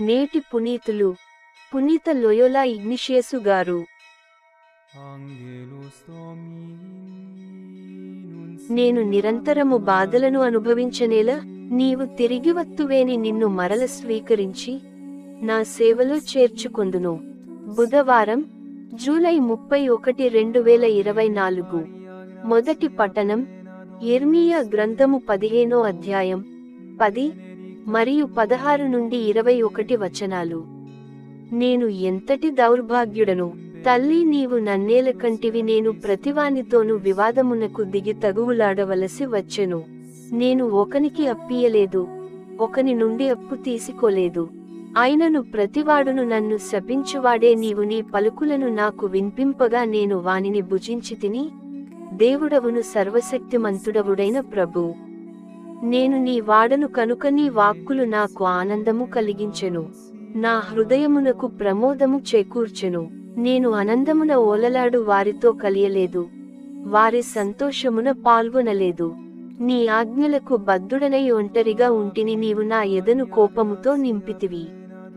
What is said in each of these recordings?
నేటి పునీతులు పునీత లోయోలా ఇగ్నిషియసు గారు. నేను నిరంతరము బాధలను అనుభవించనేలా నీవు తిరిగి వత్తువేని నిన్ను మరల స్వీకరించి నా సేవలో చేర్చుకొందును. బుధవారం, జూలై 31, 2024. మొదటి పఠనం యిర్మీయా గ్రంథము 15వ అధ్యాయం 10 మరియు 16 నుండి 21 వచనాలు. నేను ఎంతటి దౌర్భాగ్యుడను! తల్లి, నీవు నన్నేల కంటివి. నేను ప్రతివానితోనూ వివాదమునకు దిగి తగువులాడవలసి వచ్చెను. నేను ఒకనికి అప్పియలేదు, ఒకని నుండి అప్పు తీసుకోలేదు. అయినను ప్రతివాడును నన్ను శపించువాడే. నీవు నీ పలుకులను నాకు వినిపింపగా నేను వానిని భుజించితిని. దేవుడవును, సర్వశక్తిమంతుడవుడైన ప్రభూ, నేను నీ వాడను కనుక నీ వాక్కులు నాకు ఆనందము కలిగించెను, నా హృదయమునకు ప్రమోదము చేకూర్చెను. నేను ఆనందమున ఓలలాడు వారితో కలియలేదు, వారి సంతోషమున పాల్గొనలేదు. నీ ఆజ్ఞలకు బద్ధుడనై ఒంటరిగా ఉంటిని. నీవు నా ఎదను కోపముతో నింపితివి.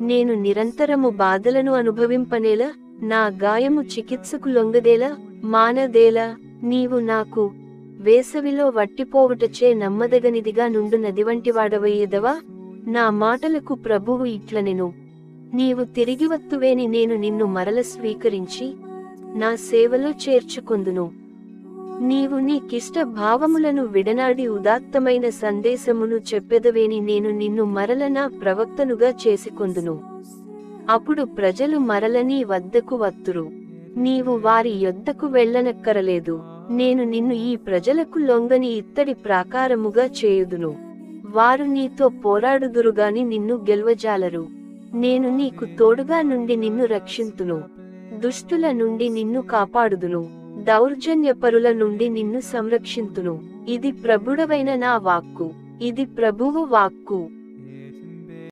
నేను నిరంతరము బాధలను అనుభవింపనేలా, నా గాయము చికిత్సకు లొంగదేలా, మానదేలా. నీవు నాకు వేసవిలో వట్టిపోవుటచే నమ్మదగనిదిగా నుండు నదివంటివాడవయ్యేదవా? నా మాటలకు ప్రభువు ఇట్లనెను, నీవు తిరిగి వత్తువేని నేను నిన్ను మరల స్వీకరించి నా సేవలో చేర్చుకొందును. నీవు నీకిష్ట భావములను విడనాడి ఉదాత్తమైన సందేశమును చెప్పెదవేని నేను నిన్ను మరల నా ప్రవక్తనుగా చేసికొందును. అప్పుడు ప్రజలు మరల నీ వద్దకు వత్తురు, నీవు వారి యొద్దకు వెళ్ళనక్కరలేదు. నేను నిన్ను ఈ ప్రజలకు లొంగని ఇత్తడి ప్రాకారముగా చేయుదును. వారు నీతో పోరాడుదురుగాని నిన్ను గెలువజాలరు. నేను నీకు తోడుగా నుండి నిన్ను రక్షింతును. దుష్టుల నుండి నిన్ను కాపాడుదును, దౌర్జన్యపరుల నుండి నిన్ను సంరక్షింతును. ఇది ప్రభుడవైన నా వాక్కు, ఇది ప్రభువు వాక్కు.